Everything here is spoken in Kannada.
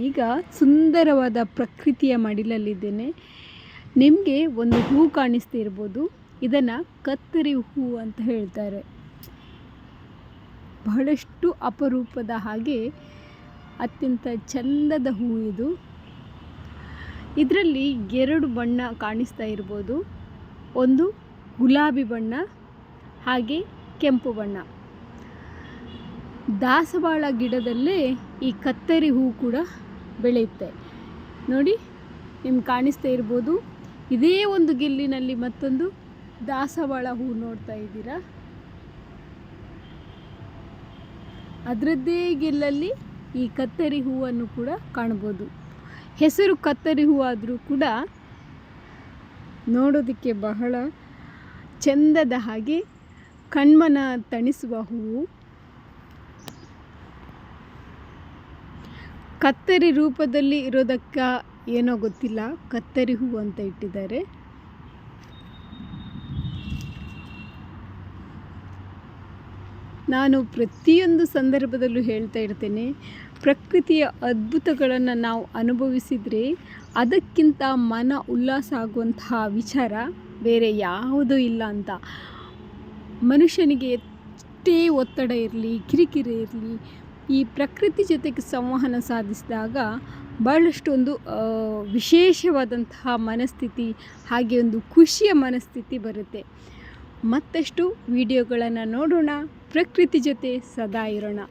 ಈಗ ಸುಂದರವಾದ ಪ್ರಕೃತಿಯ ಮಡಿಲಲ್ಲಿದ್ದೇನೆ. ನಿಮಗೆ ಒಂದು ಹೂ ಕಾಣಿಸ್ತಾ ಇರ್ಬೋದು. ಇದನ್ನು ಕತ್ತರಿ ಹೂ ಅಂತ ಹೇಳ್ತಾರೆ. ಬಹಳಷ್ಟು ಅಪರೂಪದ ಹಾಗೆ ಅತ್ಯಂತ ಚಂದದ ಹೂ ಇದು. ಇದರಲ್ಲಿ 2 ಬಣ್ಣ ಕಾಣಿಸ್ತಾ ಇರ್ಬೋದು. ಒಂದು ಗುಲಾಬಿ ಬಣ್ಣ ಹಾಗೆ ಕೆಂಪು ಬಣ್ಣ. ದಾಸವಾಳ ಗಿಡದಲ್ಲೇ ಈ ಕತ್ತರಿ ಹೂ ಕೂಡ ಬೆಳೆಯುತ್ತೆ ನೋಡಿ. ನಿಮ್ಗೆ ಕಾಣಿಸ್ತಾ ಇರ್ಬೋದು. ಇದೇ ಒಂದು ಗೆಲ್ಲಿನಲ್ಲಿ ಮತ್ತೊಂದು ದಾಸವಾಳ ಹೂ ನೋಡ್ತಾ ಇದ್ದೀರಾ. ಅದರದ್ದೇ ಗೆಲ್ಲಲ್ಲಿ ಈ ಕತ್ತರಿ ಹೂವನ್ನು ಕೂಡ ಕಾಣ್ಬೋದು. ಹೆಸರು ಕತ್ತರಿ ಹೂ ಆದರೂ ಕೂಡ ನೋಡೋದಕ್ಕೆ ಬಹಳ ಚೆಂದದ ಹಾಗೆ ಕಣ್ಮನ ತಣಿಸುವ ಹೂವು. ಕತ್ತರಿ ರೂಪದಲ್ಲಿ ಇರೋದಕ್ಕ ಏನೋ ಗೊತ್ತಿಲ್ಲ, ಕತ್ತರಿ ಹೂ ಅಂತ ಇಟ್ಟಿದ್ದಾರೆ. ನಾನು ಪ್ರತಿಯೊಂದು ಸಂದರ್ಭದಲ್ಲೂ ಹೇಳ್ತಾ ಇರ್ತೇನೆ, ಪ್ರಕೃತಿಯ ಅದ್ಭುತಗಳನ್ನು ನಾವು ಅನುಭವಿಸಿದರೆ ಅದಕ್ಕಿಂತ ಮನ ಉಲ್ಲಾಸ ಆಗುವಂತಹ ವಿಚಾರ ಬೇರೆ ಯಾವುದೂ ಇಲ್ಲ ಅಂತ. ಮನುಷ್ಯನಿಗೆ ಎಷ್ಟೇ ಒತ್ತಡ ಇರಲಿ, ಕಿರಿಕಿರಿ ಇರಲಿ, ಈ ಪ್ರಕೃತಿ ಜೊತೆಗೆ ಸಂವಹನ ಸಾಧಿಸಿದಾಗ ಭಾಳಷ್ಟು ಒಂದು ವಿಶೇಷವಾದಂತಹ ಮನಸ್ಥಿತಿ, ಹಾಗೆ ಒಂದು ಖುಷಿಯ ಮನಸ್ಥಿತಿ ಬರುತ್ತೆ. ಮತ್ತಷ್ಟು ವಿಡಿಯೋಗಳನ್ನು ನೋಡೋಣ. ಪ್ರಕೃತಿ ಜೊತೆ ಸದಾ ಇರೋಣ.